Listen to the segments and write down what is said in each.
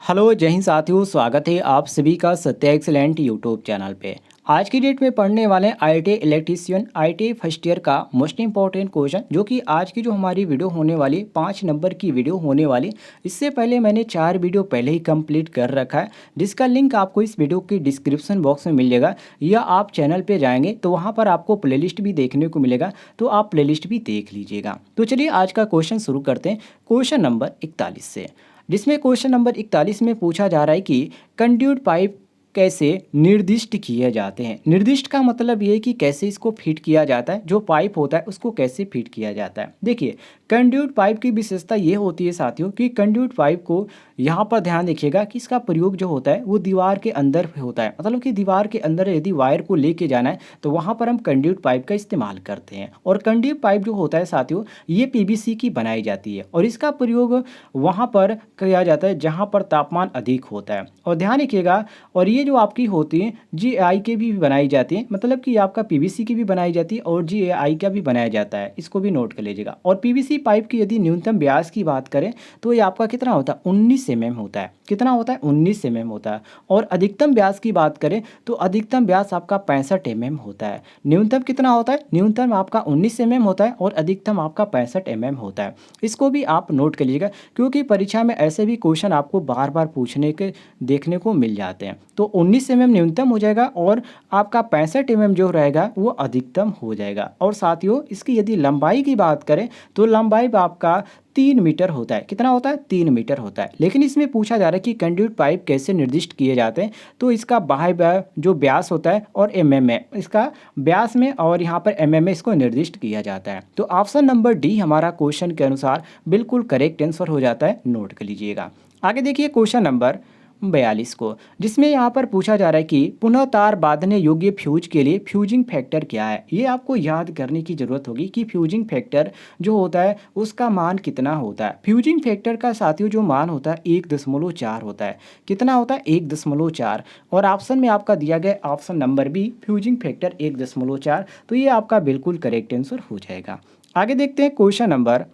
Hello जय हिंद साथियों, स्वागत है आप सभी का सत्य एक्सीलेंट यूट्यूब चैनल पे। आज की डेट में पढ़ने वाले हैं IT electrician IT first year का मोस्ट इंपॉर्टेंट क्वेश्चन, जो कि आज की जो हमारी वीडियो होने वाली 5 नंबर की वीडियो होने वाली। इससे पहले मैंने 4 वीडियो पहले ही कंप्लीट कर रखा है, जिसका लिंक आपको इस वीडियो की डिस्क्रिप्शन बॉक्स में मिल जाएगा, या आप चैनल पे जाएंगे तो वहाँ पर आपको प्लेलिस्ट भी देखने को मिलेगा, तो आप प्लेलिस्ट भी देख लीजिएगा। तो चलिए आज का क्वेश्चन शुरू करते हैं क्वेश्चन नंबर 41 से, जिसमें क्वेश्चन नंबर 41 में पूछा जा रहा है कि कंड्यूट पाइप कैसे निर्दिष्ट किए जाते हैं। निर्दिष्ट का मतलब ये है कि कैसे इसको फिट किया जाता है, जो पाइप होता है उसको कैसे फिट किया जाता है। देखिए, कंड्यूट पाइप की विशेषता ये होती है साथियों कि कंड्यूट पाइप को यहाँ पर ध्यान देखिएगा कि इसका प्रयोग जो होता है वो दीवार के अंदर होता है। मतलब कि दीवार के अंदर यदि वायर को लेके जाना है तो वहाँ पर हम कंड्यूट पाइप का इस्तेमाल करते हैं। और कंड्यूट पाइप जो होता है साथियों, ये पीवीसी की बनाई जाती है और इसका प्रयोग वहाँ पर किया जाता है जहाँ पर तापमान अधिक होता है। और ध्यान रखिएगा, और ये जो आपकी होती है जीएआई के भी बनाई जाती है, मतलब कि आपका पीवीसी की भी बनाई जाती है और जीएआई का भी बनाया जाता है, इसको भी नोट कर लीजिएगा। और पीवीसी पाइप की यदि न्यूनतम व्यास की बात करें तो ये आपका कितना होता है, 19 mm होता है। कितना होता है, 19 mm होता है। और अधिकतम व्यास की बात करें तो अधिकतम व्यास आपका 65 mm होता है। न्यूनतम कितना होता है, न्यूनतम आपका 19 mm होता है और अधिकतम आपका 65 mm होता है। इसको भी आप नोट कर लीजिएगा, क्योंकि परीक्षा में ऐसे भी क्वेश्चन आपको बार बार पूछने के देखने को मिल जाते हैं। तो 19 mm न्यूनतम हो जाएगा और आपका 65 mm जो रहेगा वो अधिकतम हो जाएगा। और साथियों, इसकी यदि लंबाई की बात करें तो लंबाई आपका 3 मीटर होता है। कितना होता है, 3 मीटर होता है। लेकिन इसमें पूछा जा रहा है कि कंड्यूट पाइप कैसे निर्दिष्ट किए जाते हैं, तो इसका बाह्य जो व्यास होता है और एमएम में, इसका व्यास में और यहाँ पर एमएम में इसको निर्दिष्ट किया जाता है। तो ऑप्शन नंबर डी हमारा क्वेश्चन के अनुसार बिल्कुल करेक्ट आंसर हो जाता है, नोट कर लीजिएगा। आगे देखिए क्वेश्चन नंबर 42 को, जिसमें यहाँ पर पूछा जा रहा है कि पुनः तार बांधने योग्य फ्यूज के लिए फ्यूजिंग फैक्टर क्या है। ये आपको याद करने की जरूरत होगी कि फ्यूजिंग फैक्टर जो होता है उसका मान कितना होता है। फ्यूजिंग फैक्टर का साथियों जो मान होता है 1.4 होता है। कितना होता है, 1.4। और ऑप्शन में आपका दिया गया option number B, fusing factor 1.4। तो ये आपका बिल्कुल करेक्ट आंसर हो जाएगा। आगे देखते हैं क्वेश्चन नंबर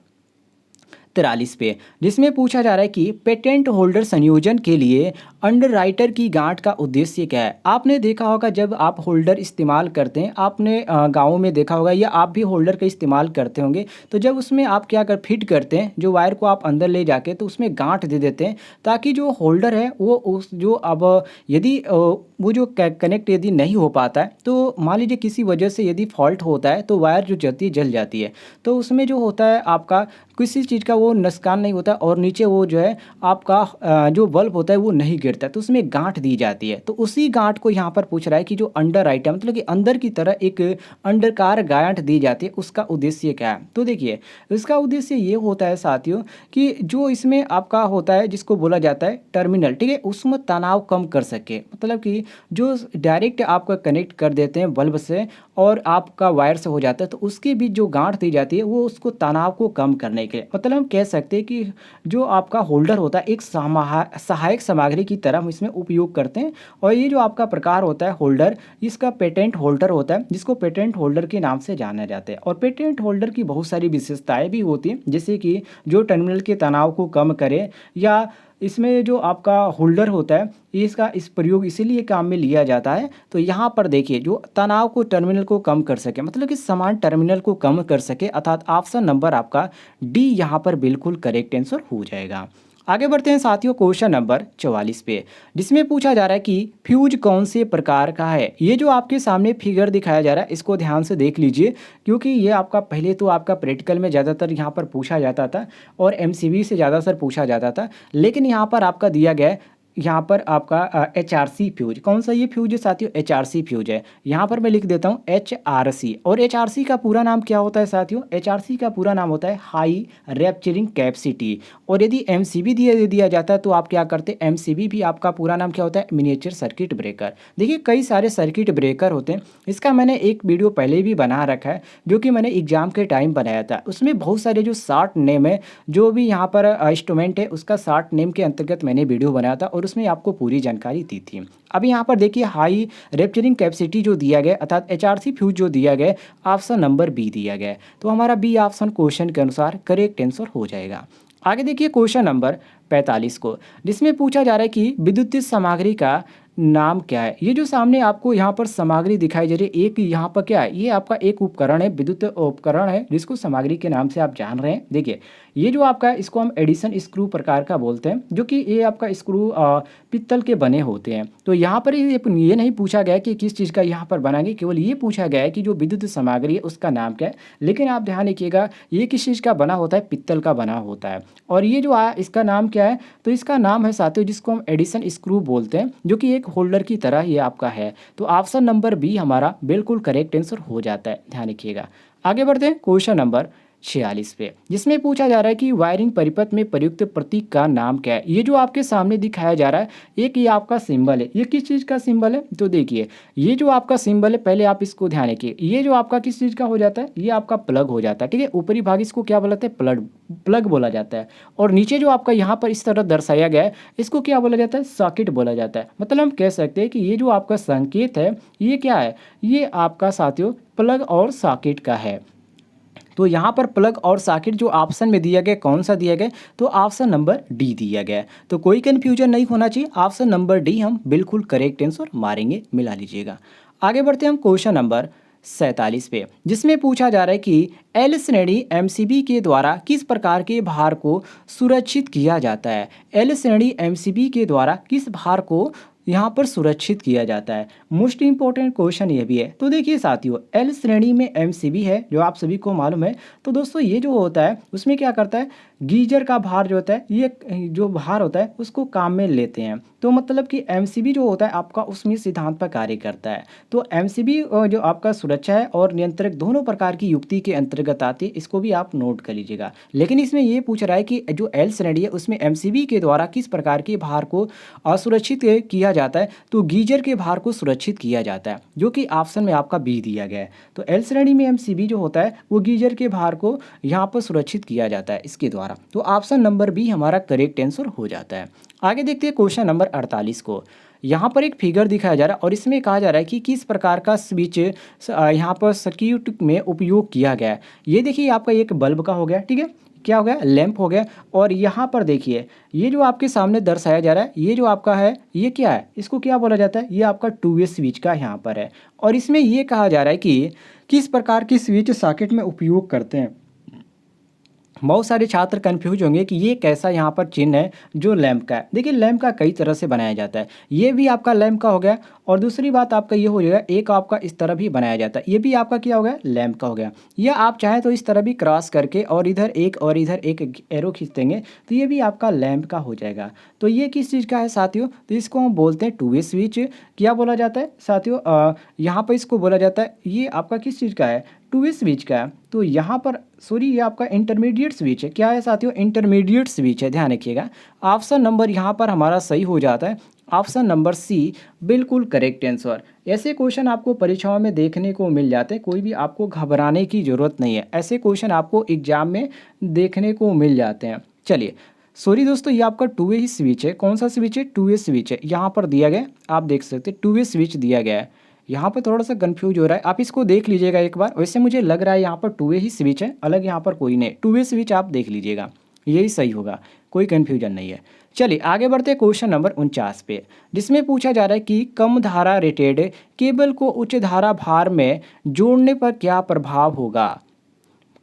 43 पे, जिसमें पूछा जा रहा है कि पेटेंट होल्डर संयोजन के लिए अंडरराइटर की गांठ का उद्देश्य क्या है। आपने देखा होगा जब आप होल्डर इस्तेमाल करते हैं, आपने गाँव में देखा होगा या आप भी होल्डर का इस्तेमाल करते होंगे, तो जब उसमें आप क्या कर फिट करते हैं, जो वायर को आप अंदर ले जाके तो उसमें गांठ दे देते हैं, ताकि जो होल्डर है वो उस जो अब यदि वो जो कनेक्ट यदि नहीं हो पाता है, तो मान लीजिए किसी वजह से यदि फॉल्ट होता है तो वायर जो जलती है जल जाती है, तो उसमें जो होता है आपका किसी चीज़ का वो नुकसान नहीं होता और नीचे वो जो है आपका जो बल्ब होता है वो नहीं गिरता, तो उसमें गांठ दी जाती है। तो उसी गांठ को यहाँ पर पूछ रहा है कि जो अंडर आइटम, मतलब कि अंदर की तरह एक अंडरकार गांठ दी जाती है, उसका उद्देश्य क्या है। तो देखिए, इसका उद्देश्य ये होता है साथियों कि जो इसमें आपका होता है जिसको बोला जाता है टर्मिनल, ठीक है, उसमें तनाव कम कर सके। मतलब कि जो डायरेक्ट आपका कनेक्ट कर देते हैं बल्ब से और आपका वायर से हो जाता है, तो उसके बीच जो गांठ दी जाती है वो उसको तनाव को कम करने के लिए, मतलब हम कह सकते हैं कि जो आपका होल्डर होता है एक सहायक सामग्री की तरह हम इसमें उपयोग करते हैं। और ये जो आपका प्रकार होता है होल्डर, इसका पेटेंट होल्डर होता है, जिसको पेटेंट होल्डर के नाम से जाना जाता है। और पेटेंट होल्डर की बहुत सारी विशेषताएं भी होती हैं, जैसे कि जो टर्मिनल के तनाव को कम करे, या इसमें जो आपका होल्डर होता है इसका इस प्रयोग इसीलिए काम में लिया जाता है। तो यहाँ पर देखिए, जो तनाव को टर्मिनल को कम कर सके, मतलब कि समान टर्मिनल को कम कर सके, अर्थात ऑप्शन नंबर आपका डी यहाँ पर बिल्कुल करेक्ट आंसर हो जाएगा। आगे बढ़ते हैं साथियों क्वेश्चन नंबर 44 पे, जिसमें पूछा जा रहा है कि फ्यूज कौन से प्रकार का है। ये जो आपके सामने फिगर दिखाया जा रहा है इसको ध्यान से देख लीजिए, क्योंकि ये आपका पहले तो आपका प्रैक्टिकल में ज़्यादातर यहाँ पर पूछा जाता था और एमसीबी से ज़्यादातर पूछा जाता था, लेकिन यहाँ पर आपका दिया गया है, यहाँ पर आपका एचआरसी फ्यूज। कौन सा ये फ्यूज है साथियों, एचआरसी फ्यूज है। यहाँ पर मैं लिख देता हूँ एचआरसी। और एचआरसी का पूरा नाम क्या होता है साथियों, एचआरसी का पूरा नाम होता है हाई रैप्चरिंग कैपेसिटी। और यदि एमसीबी दिया जाता है तो आप क्या करते हैं, एमसीबी भी आपका पूरा नाम क्या होता है, मिनिएचर सर्किट ब्रेकर। देखिए, कई सारे सर्किट ब्रेकर होते हैं, इसका मैंने एक वीडियो पहले भी बना रखा है, जो कि मैंने एग्जाम के टाइम बनाया था। उसमें बहुत सारे जो शार्ट नेम है, जो भी यहाँ पर इंस्ट्रूमेंट है उसका शार्ट नेम के अंतर्गत मैंने वीडियो बनाया था और उसमें आपको पूरी जानकारी दी थी। अब यहाँ पर देखिए, हाई रैप्चरिंग कैपेसिटी जो दिया गया अर्थात एचआरसी फ्यूज जो दिया गया, ऑप्शन नंबर बी दिया गया। तो हमारा बी ऑप्शन क्वेश्चन के अनुसार करेक्ट आंसर हो जाएगा। आगे देखिए क्वेश्चन नंबर 45 को, जिसमें पूछा जा रहा है कि विद्युतीय सामग्री का नाम क्या है। ये जो सामने आपको यहाँ पर सामग्री दिखाई दे रही है, एक यहाँ पर क्या है, ये आपका एक उपकरण है, विद्युत उपकरण है जिसको सामग्री के नाम से आप जान रहे हैं। देखिए ये जो आपका है इसको हम एडिशन स्क्रू प्रकार का बोलते हैं, जो कि ये आपका स्क्रू पित्तल के बने होते हैं। तो यहाँ पर ये नहीं पूछा गया कि किस चीज़ का यहाँ पर बनाएंगे, केवल ये पूछा गया है कि जो विद्युत सामग्री है उसका नाम क्या है। लेकिन आप ध्यान रखिएगा ये किस चीज़ का बना होता है, पित्तल का बना होता है। और ये जो इसका नाम क्या है, तो इसका नाम है साथियों जिसको हम एडिशन स्क्रू बोलते हैं, जो कि एक होल्डर की तरह ये आपका है। तो ऑप्शन नंबर बी हमारा बिल्कुल करेक्ट आंसर हो जाता है, ध्यान रखिएगा। आगे बढ़ते हैं क्वेश्चन नंबर 46 पे, जिसमें पूछा जा रहा है कि वायरिंग परिपथ में प्रयुक्त प्रतीक का नाम क्या है। ये जो आपके सामने दिखाया जा रहा है, एक ये आपका सिंबल है, ये किस चीज़ का सिंबल है, तो देखिए ये जो आपका सिंबल है, पहले आप इसको ध्यान रखिए, ये जो आपका किस चीज़ का हो जाता है, ये आपका प्लग हो जाता है, ठीक है। ऊपरी भाग इसको क्या बोलते हैं, प्लग बोला जाता है। और नीचे जो आपका यहाँ पर इस तरह दर्शाया गया है, इसको क्या बोला जाता है, सॉकेट बोला जाता है। मतलब हम कह सकते हैं कि ये जो आपका संकेत है, ये क्या है, ये आपका साथियों प्लग और सॉकेट का है। तो यहाँ पर प्लग और सॉकेट जो ऑप्शन में दिया गया, कौन सा दिया गया, तो ऑप्शन नंबर डी दिया गया। तो कोई कन्फ्यूजन नहीं होना चाहिए, ऑप्शन नंबर डी हम बिल्कुल करेक्ट आंसर मारेंगे, मिला लीजिएगा। आगे बढ़ते हैं हम क्वेश्चन नंबर 47 पे, जिसमें पूछा जा रहा है कि एल श्रेणी एमसीबी के द्वारा किस प्रकार के भार को सुरक्षित किया जाता है। एल श्रेणी एमसीबी के द्वारा किस भार को यहाँ पर सुरक्षित किया जाता है। मोस्ट इंपॉर्टेंट क्वेश्चन ये भी है। तो देखिए साथियों, एल श्रेणी में एमसीबी है जो आप सभी को मालूम है। तो दोस्तों ये जो होता है उसमें क्या करता है, गीजर का भार जो होता है, ये जो भार होता है उसको काम में लेते हैं। तो मतलब कि एमसीबी जो होता है आपका उसमें सिद्धांत पर कार्य करता है। तो एमसीबी जो आपका सुरक्षा है और नियंत्रक दोनों प्रकार की युक्ति के अंतर्गत आती है, इसको भी आप नोट कर लीजिएगा। लेकिन इसमें ये पूछ रहा है कि जो एल श्रेणी है उसमें एमसीबी के द्वारा किस प्रकार के भार को असुरक्षित किया जाता है, तो गीजर के भार को सुरक्षित किया जाता है, जो कि ऑप्शन में आपका बी दिया गया है। तो एल श्रेणी में एमसीबी जो होता है वो गीजर के भार को यहाँ पर सुरक्षित किया जाता है इसके द्वारा। तो ऑप्शन नंबर बी हमारा करेक्ट आंसर हो जाता है। आगे देखते हैं क्वेश्चन नंबर 48 को। यहाँ पर एक फिगर दिखाया जा रहा है और इसमें कहा जा रहा है कि किस प्रकार का स्विच यहाँ पर सर्किट में उपयोग किया गया है। ये देखिए आपका एक बल्ब का हो गया, ठीक है, क्या हो गया, लैंप हो गया। और यहाँ पर देखिए ये जो आपके सामने दर्शाया जा रहा है, ये जो आपका है ये क्या है, इसको क्या बोला जाता है, ये आपका टू वे स्विच का यहाँ पर है। और इसमें ये कहा जा रहा है कि किस प्रकार की स्विच सॉकेट में उपयोग करते हैं। बहुत सारे छात्र कंफ्यूज होंगे कि ये कैसा यहाँ पर चिन्ह है जो लैंप का है। देखिए लैंप का कई तरह से बनाया जाता है, ये भी आपका लैंप का हो गया। और दूसरी बात आपका ये हो जाएगा, एक आपका इस तरह भी बनाया जाता है, ये भी आपका क्या हो गया, लैंप का हो गया। या आप चाहें तो इस तरह भी क्रॉस करके और इधर एक एरो खींच देंगे तो ये भी आपका लैंप का हो जाएगा। तो ये किस चीज़ का है साथियों, तो इसको हम बोलते हैं टू वे स्विच। क्या बोला जाता है साथियों, यहाँ पर इसको बोला जाता है, ये आपका किस चीज़ का है, टू वे स्विच का है। तो यहाँ पर सॉरी ये आपका इंटरमीडिएट स्विच है। क्या है साथियों, इंटरमीडिएट स्विच है, ध्यान रखिएगा। ऑप्शन नंबर यहाँ पर हमारा सही हो जाता है, ऑप्शन नंबर सी बिल्कुल करेक्ट आंसर। ऐसे क्वेश्चन आपको परीक्षाओं में देखने को मिल जाते हैं, कोई भी आपको घबराने की ज़रूरत नहीं है, ऐसे क्वेश्चन आपको एग्जाम में देखने को मिल जाते हैं। चलिए सॉरी दोस्तों, ये आपका टू वे ही स्विच है। कौन सा स्विच है, टू वे स्विच है, यहाँ पर दिया गया, आप देख सकते हैं टू वे स्विच दिया गया है। यहाँ पर थोड़ा सा कंफ्यूज हो रहा है, आप इसको देख लीजिएगा एक बार। वैसे मुझे लग रहा है यहाँ पर टू वे ही स्विच है, अलग यहाँ पर कोई नहीं, टू वे स्विच आप देख लीजिएगा, यही सही होगा, कोई कन्फ्यूजन नहीं है। चलिए आगे बढ़ते हैं क्वेश्चन नंबर 49 पे, जिसमें पूछा जा रहा है कि कम धारा रेटेड केबल को उच्च धारा भार में जोड़ने पर क्या प्रभाव होगा।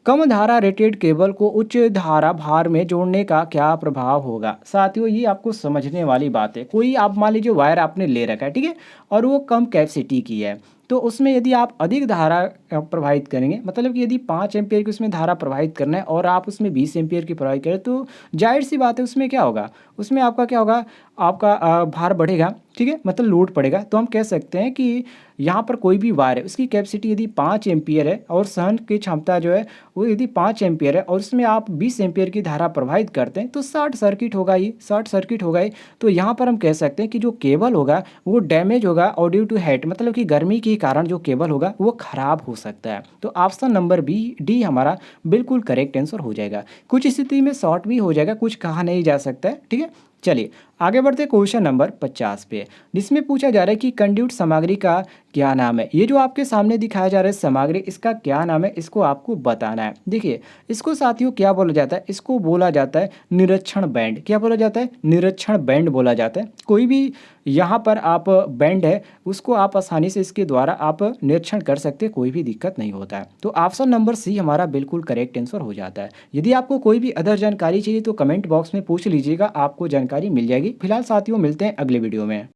कम धारा रेटेड केबल को उच्च धारा भार में जोड़ने का क्या प्रभाव होगा। साथियों ये आपको समझने वाली बात है। कोई आप मान लीजिए वायर आपने ले रखा है, ठीक है, और वो कम कैपेसिटी की है, तो उसमें यदि आप अधिक धारा प्रवाहित करेंगे, मतलब कि यदि 5 एम्पियर की उसमें धारा प्रवाहित करना है और आप उसमें 20 एम्पियर की प्रवाहित करें, तो जाहिर सी बात है उसमें क्या होगा, उसमें आपका क्या होगा, आपका भार बढ़ेगा, ठीक है, मतलब लोड पड़ेगा। तो हम कह सकते हैं कि यहाँ पर कोई भी वायर है उसकी कैपेसिटी यदि 5 एम्पियर है और सहन की क्षमता जो है वो यदि 5 एम्पियर है और उसमें आप 20 एम्पियर की धारा प्रवाहित करते हैं, तो शॉर्ट सर्किट होगा, ये शॉर्ट सर्किट होगा ही। तो यहाँ पर हम कह सकते हैं कि जो केबल होगा वो डैमेज होगा और ड्यू टू हीट, मतलब कि गर्मी के कारण जो केबल होगा वो खराब हो सकता है। तो ऑप्शन नंबर बी डी हमारा बिल्कुल करेक्ट आंसर हो जाएगा। कुछ स्थिति में शॉर्ट भी हो जाएगा, कुछ कहा नहीं जा सकता है, ठीक है। चलिए आगे बढ़ते क्वेश्चन नंबर 50 पे, जिसमें पूछा जा रहा है कि कंड्यूट सामग्री का क्या नाम है। ये जो आपके सामने दिखाया जा रहा है सामग्री, इसका क्या नाम है, इसको आपको बताना है। देखिए, इसको साथियों क्या बोला जाता है, इसको बोला जाता है निरीक्षण बैंड। क्या बोला जाता है? निरीक्षण बैंड बोला जाता है। कोई भी यहाँ पर आप बैंड है, उसको आप आसानी से इसके द्वारा आप निरीक्षण कर सकते हैं, कोई भी दिक्कत नहीं होता है। तो ऑप्शन नंबर सी हमारा बिल्कुल करेक्ट आंसर हो जाता है। यदि आपको कोई भी अदर जानकारी चाहिए तो कमेंट बॉक्स में पूछ लीजिएगा, आपको जानकारी मिल जाएगी। फिलहाल साथियों मिलते हैं अगले वीडियो में।